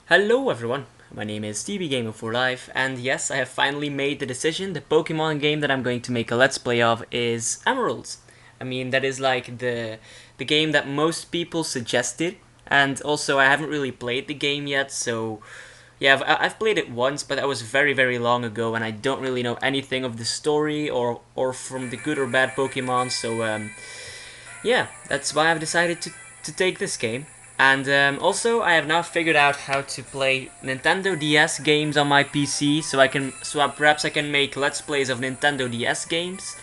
Hello everyone, my name is TBGamer4Life, and yes, I have finally made the decision. The Pokemon game that I'm going to make a Let's Play of is Emeralds. I mean, that is like the game that most people suggested, and also I haven't really played the game yet, so yeah, I've played it once, but that was very, very long ago, and I don't really know anything of the story or from the good or bad Pokemon, so yeah, that's why I've decided to take this game. And also, I have now figured out how to play Nintendo DS games on my PC, perhaps I can make Let's Plays of Nintendo DS games.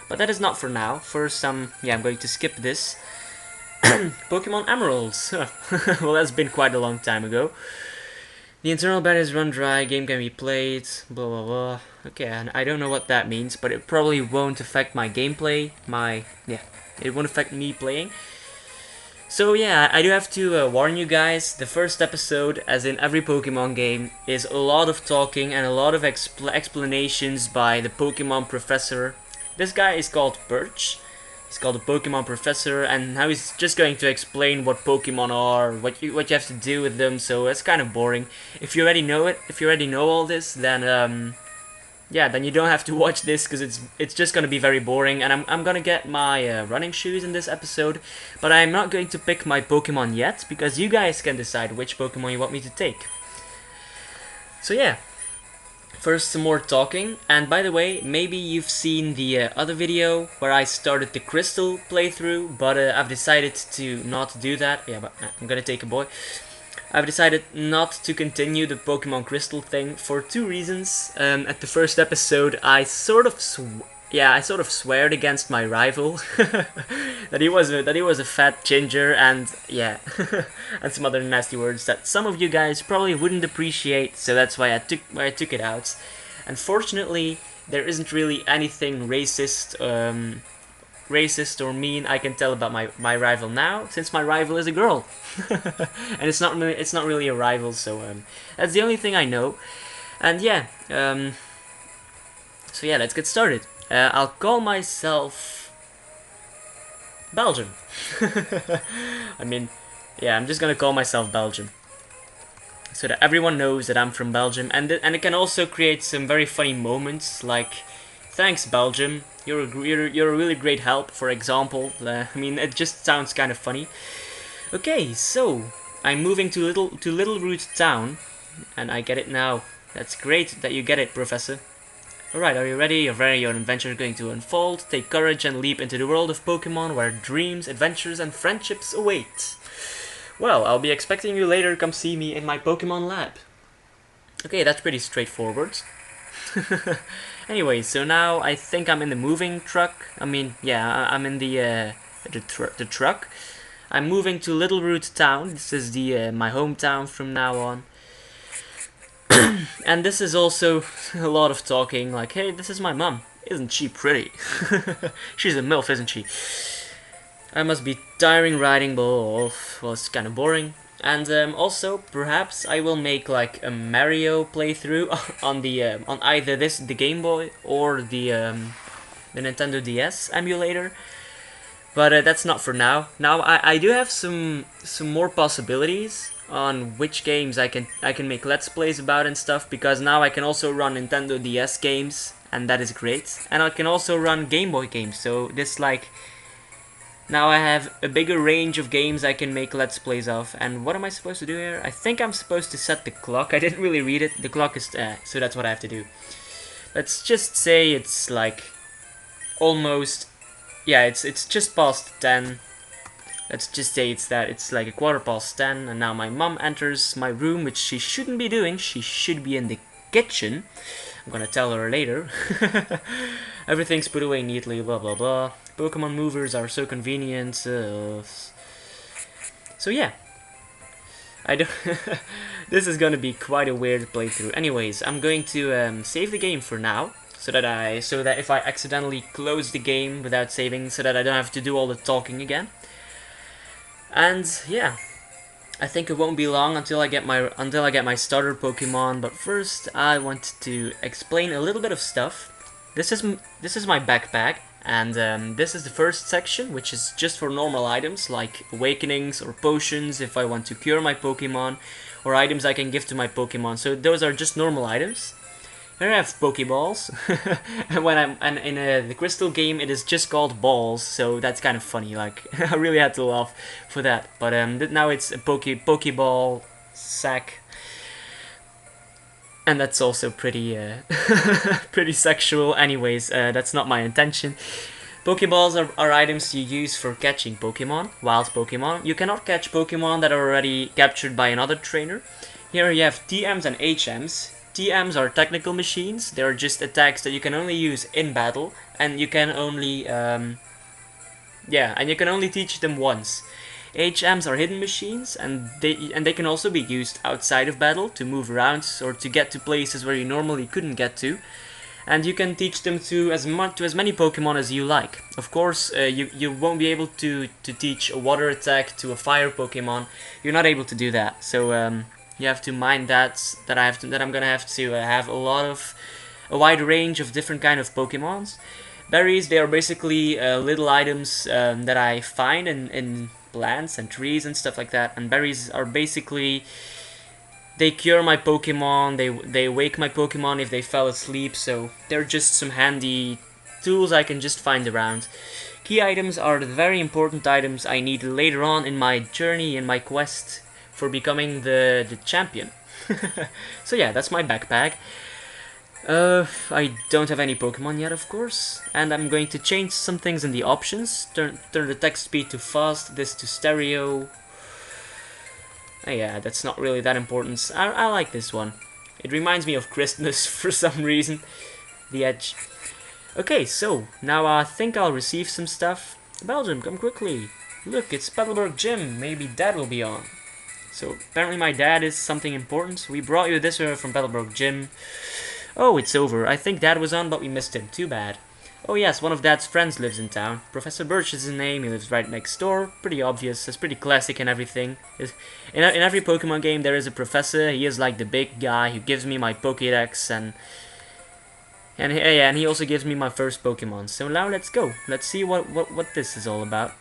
But that is not for now. First, I'm going to skip this. Pokemon Emeralds. Well, that's been quite a long time ago. The internal batteries run dry, game can be played, blah blah blah. Okay, and I don't know what that means, but it probably won't affect my gameplay. It won't affect me playing. So yeah, I do have to warn you guys, the first episode, as in every Pokemon game, is a lot of talking and a lot of explanations by the Pokemon Professor. This guy is called Birch. He's called the Pokemon Professor, and now he's just going to explain what Pokemon are, what you have to do with them, so it's kind of boring. If you already know it, if you already know all this, then yeah, then you don't have to watch this because it's just gonna be very boring. And I'm gonna get my running shoes in this episode, but I'm not going to pick my Pokemon yet because you guys can decide which Pokemon you want me to take. So yeah, first some more talking. And by the way, maybe you've seen the other video where I started the Crystal playthrough, but I've decided to not do that. Yeah, but I'm gonna take a boy. I've decided not to continue the Pokemon Crystal thing for two reasons. At the first episode, I sort of sweared against my rival that he was a fat ginger, and yeah, and some other nasty words that some of you guys probably wouldn't appreciate. So that's why I took it out. Unfortunately, there isn't really anything racist or mean I can tell about my rival now, since my rival is a girl. And it's not really a rival, so that's the only thing I know. And yeah, so yeah, let's get started. I'll call myself Belgium. I mean, yeah, I'm just gonna call myself Belgium, so that everyone knows that I'm from Belgium, and it can also create some very funny moments, like, thanks Belgium, you're a really great help, for example. I mean, it just sounds kind of funny. Okay, so I'm moving to Little Root Town, and I get it now. That's great that you get it, Professor. Alright, are you ready? Your adventure is going to unfold. Take courage and leap into the world of Pokemon, where dreams, adventures, and friendships await. Well, I'll be expecting you later. Come see me in my Pokemon lab. Okay, that's pretty straightforward. Anyway, so now I think I'm in the moving truck. I mean, yeah, I'm in the truck. I'm moving to Little Root Town. This is the my hometown from now on. And this is also a lot of talking, like, hey, this is my mum. Isn't she pretty? She's a MILF, isn't she? I must be tiring riding, but well, it's kind of boring. And also, perhaps I will make like a Mario playthrough on either the Game Boy or the Nintendo DS emulator. But that's not for now. Now I do have some more possibilities on which games I can make Let's Plays about and stuff, because now I can also run Nintendo DS games, and that is great. And I can also run Game Boy games. So this like, now I have a bigger range of games I can make Let's Plays of. And what am I supposed to do here? I think I'm supposed to set the clock. I didn't really read it. The clock is so that's what I have to do. Let's just say it's like almost, yeah, it's just past 10. Let's just say it's like a 10:15, and now my mom enters my room, which she shouldn't be doing. She should be in the kitchen. I'm gonna tell her later. Everything's put away neatly, blah blah blah. Pokemon movers are so convenient. So yeah, I don't. This is gonna be quite a weird playthrough. Anyways, I'm going to save the game for now, so that if I accidentally close the game without saving, so that I don't have to do all the talking again. And yeah, I think it won't be long until I get my starter Pokemon. But first, I want to explain a little bit of stuff. This is my backpack, and this is the first section, which is just for normal items like awakenings or potions if I want to cure my Pokemon, or items I can give to my Pokemon. So those are just normal items. Here I have Pokeballs, and when and in the Crystal game it is just called balls, so that's kind of funny. Like I really had to laugh for that. But now it's a Pokeball sack, and that's also pretty pretty sexual. Anyways, that's not my intention. Pokeballs are items you use for catching Pokemon, wild Pokemon. You cannot catch Pokemon that are already captured by another trainer. Here you have TMs and HMs. TMs are technical machines. They are just attacks that you can only use in battle, and you can only and you can only teach them once. HMs are hidden machines, and they can also be used outside of battle to move around or to get to places where you normally couldn't get to. And you can teach them to as many Pokemon as you like. Of course, you won't be able to teach a water attack to a fire Pokemon. You're not able to do that. So you have to mind that I'm gonna have to have a wide range of different kind of Pokemons. Berries, they are basically little items that I find in plants and trees and stuff like that. And berries are basically, they cure my Pokemon, they wake my Pokemon if they fell asleep, so they're just some handy tools I can just find around. Key items are the very important items I need later on in my journey, in my quest for becoming the champion. So yeah, that's my backpack. I don't have any Pokemon yet, of course, and I'm going to change some things in the options. Turn the text speed to fast, this to stereo. Yeah, that's not really that important. I like this one. It reminds me of Christmas for some reason. The edge. Okay, so now I think I'll receive some stuff. Belgium, come quickly. Look, it's Petalburg Gym. Maybe Dad will be on. So apparently my dad is something important. We brought you this from Petalburg Gym. Oh, it's over. I think Dad was on, but we missed him. Too bad. Oh yes, one of Dad's friends lives in town. Professor Birch is his name. He lives right next door. Pretty obvious. It's pretty classic and everything. In every Pokemon game there is a professor. He is like the big guy who gives me my Pokédex and he also gives me my first Pokemon. So now let's go. Let's see what this is all about.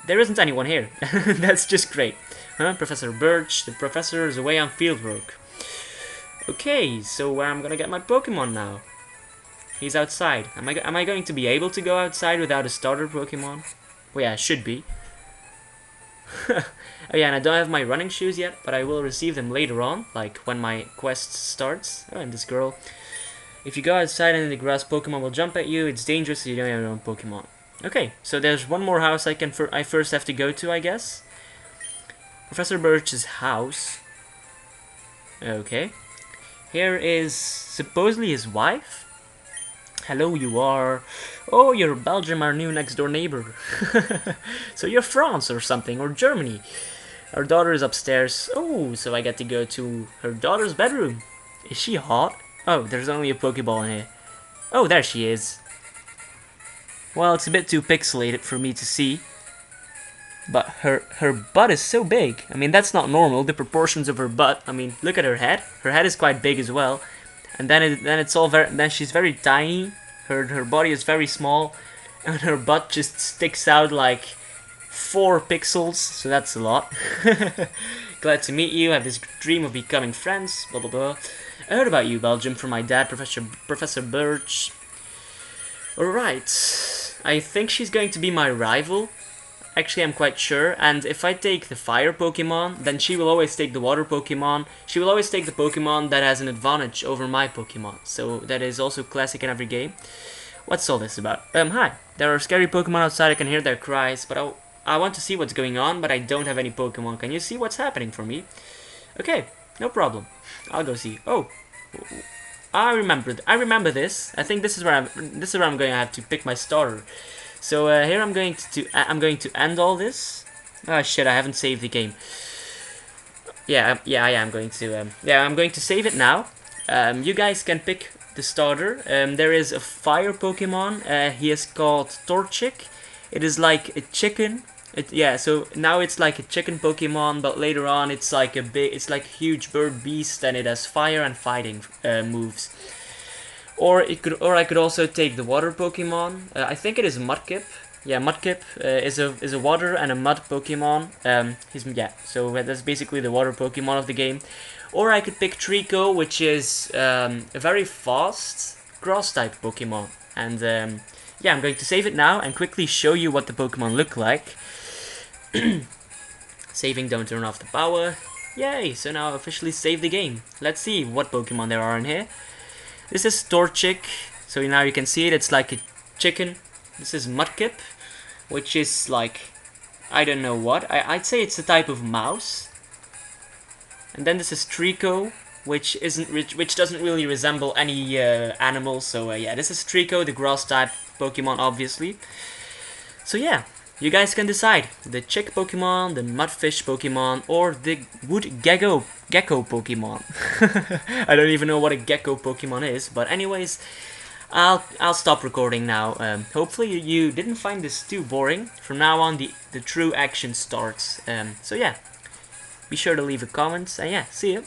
There isn't anyone here. That's just great. Huh? Professor Birch. The professor is away on fieldwork. Okay, so where I'm gonna get my Pokemon now? He's outside. Am I going to be able to go outside without a starter Pokemon? Well, yeah, I should be. Oh yeah, and I don't have my running shoes yet, but I will receive them later on, like when my quest starts. Oh, and this girl. If you go outside and in the grass, Pokemon will jump at you. It's dangerous, so you don't have your own Pokemon. Okay, so there's one more house I first have to go to, I guess. Professor Birch's house. Okay. Here is supposedly his wife. Hello, you are. Oh, you're Belgium, our new next door neighbor. So you're France or something, or Germany. Our daughter is upstairs. Oh, so I get to go to her daughter's bedroom. Is she hot? Oh, there's only a Pokeball in here. Oh, there she is. Well, it's a bit too pixelated for me to see. But her butt is so big. I mean, that's not normal, the proportions of her butt. I mean, look at her head. Her head is quite big as well. And then she's very tiny. Her body is very small, and her butt just sticks out like 4 pixels. So that's a lot. Glad to meet you. I have this dream of becoming friends. Blah blah blah. I heard about you, Belgium, from my dad, Professor Birch. Alright. I think she's going to be my rival. Actually, I'm quite sure, and if I take the fire Pokemon, then she will always take the water Pokemon. She will always take the Pokemon that has an advantage over my Pokemon. So that is also classic in every game. What's all this about? Hi. There are scary Pokemon outside, I can hear their cries, but I want to see what's going on, but I don't have any Pokemon. Can you see what's happening for me? Okay, no problem. I'll go see. Oh, I remember this. I think this is where I'm going to have to pick my starter. So here I'm going to end all this. Oh shit, I haven't saved the game. Yeah, I am going to. I'm going to save it now. You guys can pick the starter. There is a fire Pokemon. He is called Torchic. It is like a chicken. So now it's like a chicken Pokemon, but later on it's like a huge bird beast, and it has fire and fighting moves. Or I could also take the water Pokemon. I think it is Mudkip. Yeah, mudkip is a water and a mud Pokemon. So that's basically the water Pokemon of the game. Or I could pick Treecko, which is a very fast grass type Pokemon. And yeah, I'm going to save it now and quickly show you what the Pokemon look like. Saving, don't turn off the power. Yay! So now I officially saved the game. Let's see what Pokemon there are in here. This is torchic. So now you can see it. It's like a chicken. This is mudkip, which is like, I don't know what. I'd say it's a type of mouse. And then this is treecko, which doesn't really resemble any animal. So yeah, this is treecko, the grass type Pokemon, obviously. So yeah, you guys can decide the chick Pokemon, the mudfish Pokemon, or the wood gecko Pokemon. I don't even know what a gecko Pokemon is, but anyways, I'll stop recording now. Hopefully you didn't find this too boring. From now on, the true action starts. So yeah, be sure to leave a comment, and yeah, see you.